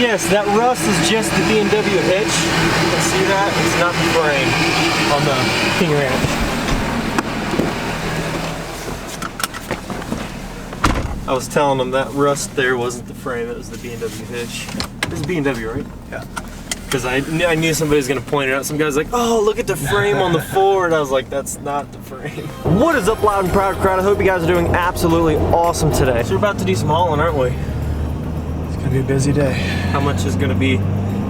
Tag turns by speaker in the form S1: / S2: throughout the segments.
S1: yes, that rust is just the B&W hitch. You can see that? It's not the frame on the KingRanch. I was telling them that rust there wasn't the frame, it was the B&W hitch. This is B&W, right? Yeah. Because I knew somebody was going to point it out. Some guy's like, oh, look at the frame on the Ford. I was like, that's not the frame. What is up, loud and proud crowd? I hope you guys are doing absolutely awesome today. So we're about to do some hauling, aren't we?
S2: It's going to be a busy day.
S1: How much is going to be?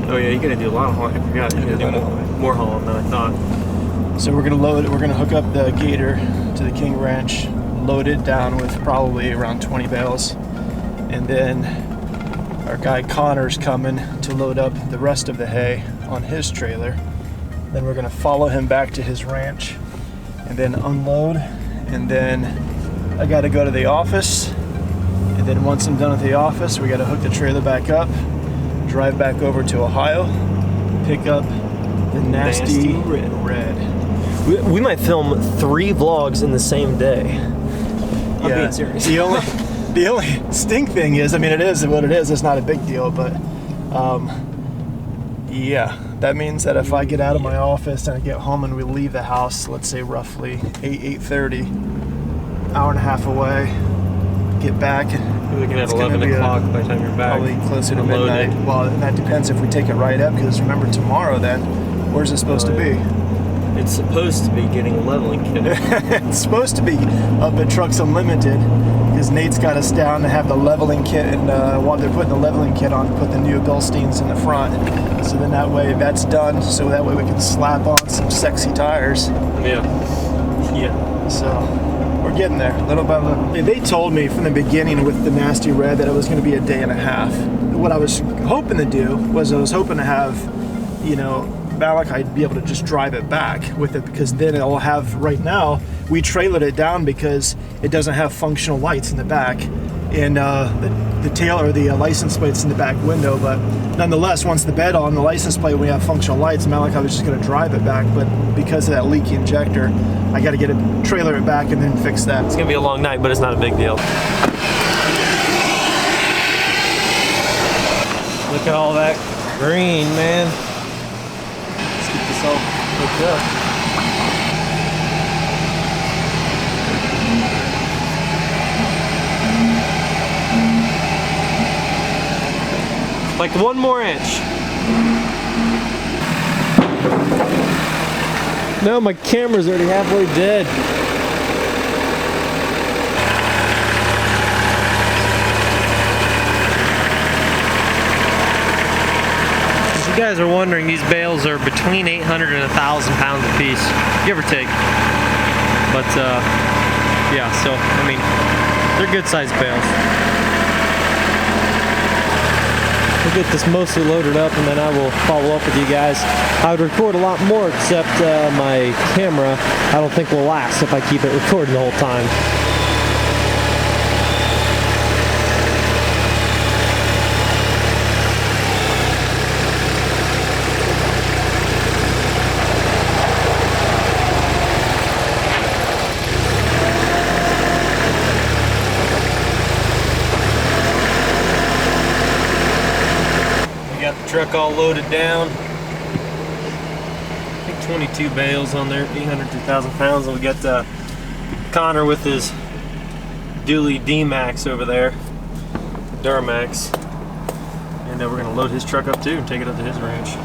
S1: Oh yeah, you're going to do a lot of hauling. I forgot. You're going to do more hauling than I thought.
S2: So we're going to load it. We're going to hook up the Gator to the KingRanch, load it down with probably around 20 bales. And then our guy Connor's coming to load up the rest of the hay on his trailer. Then we're gonna follow him back to his ranch and then unload. And then I gotta go to the office. And then once I'm done at the office, we gotta hook the trailer back up, drive back over to Ohio, pick up the nasty red.
S1: We might film 3 vlogs in the same day. I'm being serious.
S2: The only stink thing is, I mean, it is what it is. It's not a big deal, but yeah, that means that if I get out of my office and I get home and we leave the house, let's say roughly 8:30, hour and a half away, get back.
S1: We're looking at 11 o'clock by the time you're back.
S2: Probably closer to midnight. Well, and that depends if we take it right up, because remember tomorrow then, where's it supposed to be?
S1: It's supposed to be getting a leveling kit.
S2: It's supposed to be up at Trucks Unlimited, because Nate's got us down to have the leveling kit, and while they're putting the leveling kit on, put the new Bilsteins in the front. So then that way that's done, so that way we can slap on some sexy tires.
S1: Yeah.
S2: So we're getting there, little by little. They told me from the beginning with the nasty red that it was going to be a day and a half. What I was hoping to do was I was hoping to have, you know, Malik, I'd be able to just drive it back with it, because then it'll have, right now we trailered it down because it doesn't have functional lights in the back, and the tail or the license plate's in the back window, but nonetheless, once the bed on the license plate, we have functional lights. Malik, I was just going to drive it back, but because of that leaky injector, I got to get a trailer it back and then fix that.
S1: It's going to be a long night, but it's not a big deal. Look at all that green, man. Hooked up. Like 1 more inch. No, my camera's already halfway dead. You guys are wondering, these bales are between 800 and 1,000 pounds a piece, give or take. But yeah, so I mean, they're good sized bales. We'll get this mostly loaded up and then I will follow up with you guys. I would record a lot more, except my camera I don't think will last if I keep it recording the whole time. Truck all loaded down. I think 22 bales on there, 800 to 1,000 pounds. And we got Connor with his dually D-Max over there, Duramax. And we're gonna load his truck up too and take it up to his ranch.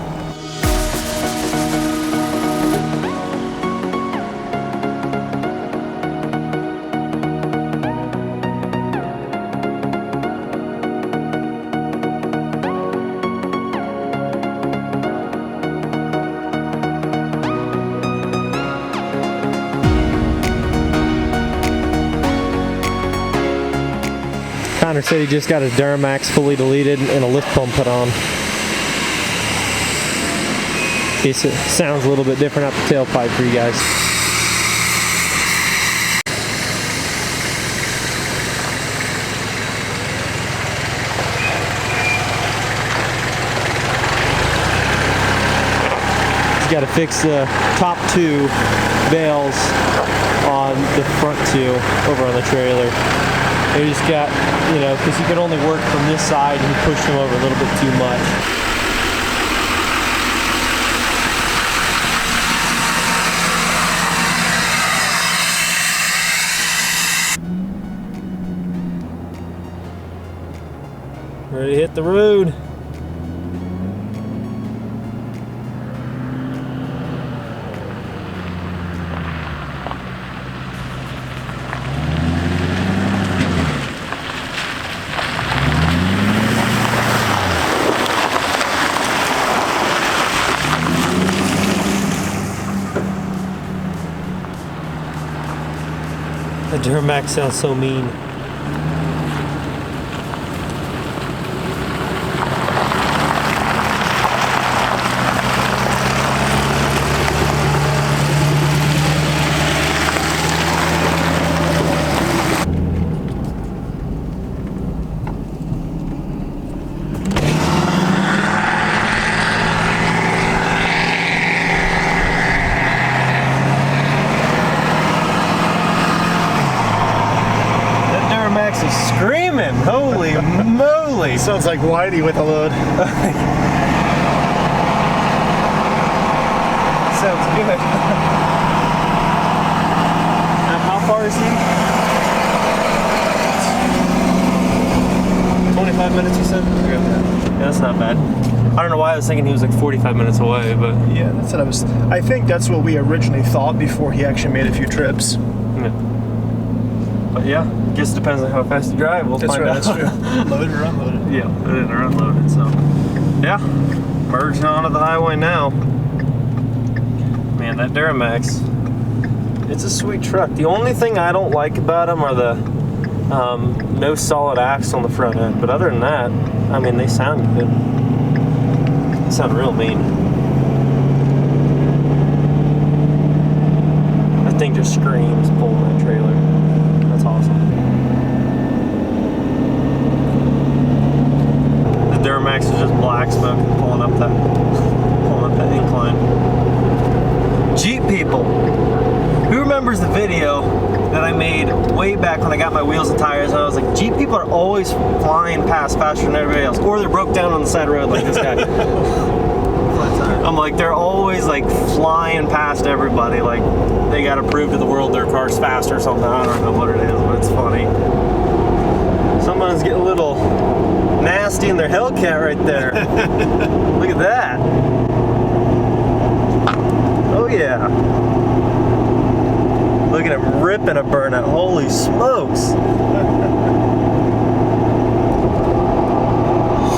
S1: Connor said he just got his Duramax fully deleted and a lift pump put on. It sounds a little bit different out the tailpipe for you guys. He's got to fix the top 2 valves on the front 2 over on the trailer. They just got, you know, because he could only work from this side and he pushed him over a little bit too much. Ready to hit the road. The Duramax sounds so mean. Screaming, holy moly!
S2: Sounds like Whitey with a load.
S1: Sounds good. How far is he? 25 minutes, you said? Yeah, that's not bad. I don't know why I was thinking he was like 45 minutes away, but
S2: yeah, that's what I think that's what we originally thought before he actually made a few trips.
S1: Yeah. But yeah, I guess it depends on how fast you drive. We'll find out.
S2: That's true. Loaded or unloaded?
S1: Yeah, loaded or unloaded. So, yeah, merging onto the highway now. Man, that Duramax, it's a sweet truck. The only thing I don't like about them are the no solid axle on the front end. But other than that, I mean, they sound good. They sound real mean. That thing just screams pulling that trailer. That's awesome. The Duramax is just black smoke pulling up that incline. Jeep people, who remembers the video that I made way back when I got my wheels and tires? And I was like, Jeep people are always flying past faster than everybody else, or they're broke down on the side of the road like this guy. I'm like, they're always like flying past everybody, like they got to prove to the world their car's fast or something. I don't know what it is, but it's funny. Someone's getting a little nasty in their Hellcat right there. Look at that. Oh yeah. Look at him ripping a burnout. Holy smokes.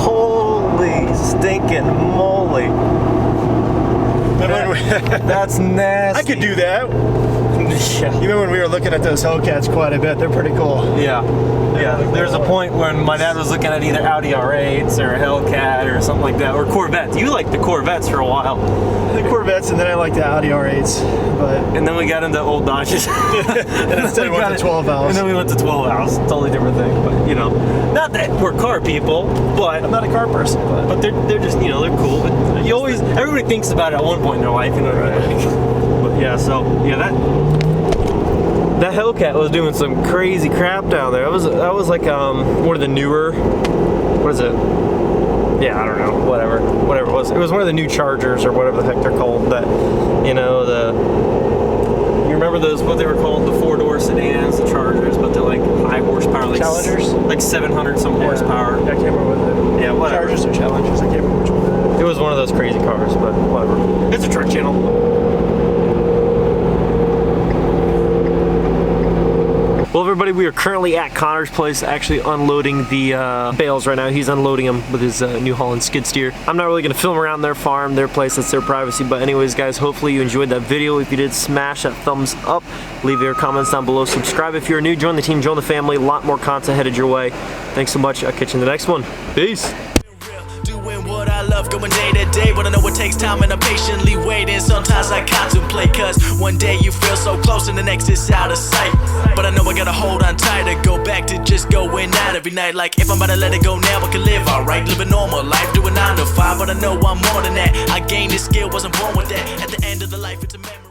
S1: Holy stinking moly. That's nasty.
S2: I could do that.
S1: Yeah.
S2: Even when we were looking at those Hellcats quite a bit, they're pretty cool.
S1: Yeah. Yeah. There's a point when my dad was looking at either Audi R8s or a Hellcat or something like that, or Corvettes. You liked the Corvettes for a while.
S2: The Corvettes, and then I liked the Audi R8s,
S1: and then we got into old Dodges.
S2: and instead we went to 12 valves.
S1: And then we went to 12 valves. Totally different thing, but you know, not that we're car people, but
S2: I'm not a car person,
S1: but they're just, you know, they're cool. But you always, everybody thinks about it at one point in their life, you know what I mean? But yeah, so yeah, that Hellcat was doing some crazy crap down there. That was like one of the newer, what is it? Yeah, I don't know, whatever it was. It was one of the new Chargers or whatever the heck they're called. That, you know, you remember those, what they were called, the 4-door sedans, the Chargers, but they're like high horsepower, like
S2: Challengers,
S1: like 700 some horsepower.
S2: I can't remember what it.
S1: Yeah, whatever.
S2: Chargers or Challengers, I can't remember which one.
S1: It was one of those crazy cars, but whatever. It's a truck channel. Well, everybody, we are currently at Connor's place, actually unloading the bales right now. He's unloading them with his New Holland skid steer. I'm not really going to film around their farm, their place, that's their privacy. But anyways, guys, hopefully you enjoyed that video. If you did, smash that thumbs up. Leave your comments down below. Subscribe if you're new. Join the team, join the family. A lot more content headed your way. Thanks so much. I'll catch you in the next one. Peace.
S3: What I love going day to day, but I know it takes time and I'm patiently waiting. Sometimes I contemplate, cause one day you feel so close and the next is out of sight. But I know I gotta hold on tight to go back to just going out every night. Like if I'm about to let it go now, I can live alright, live a normal life, do a 9 to 5. But I know I'm more than that. I gained this skill, wasn't born with that. At the end of the life, it's a memory.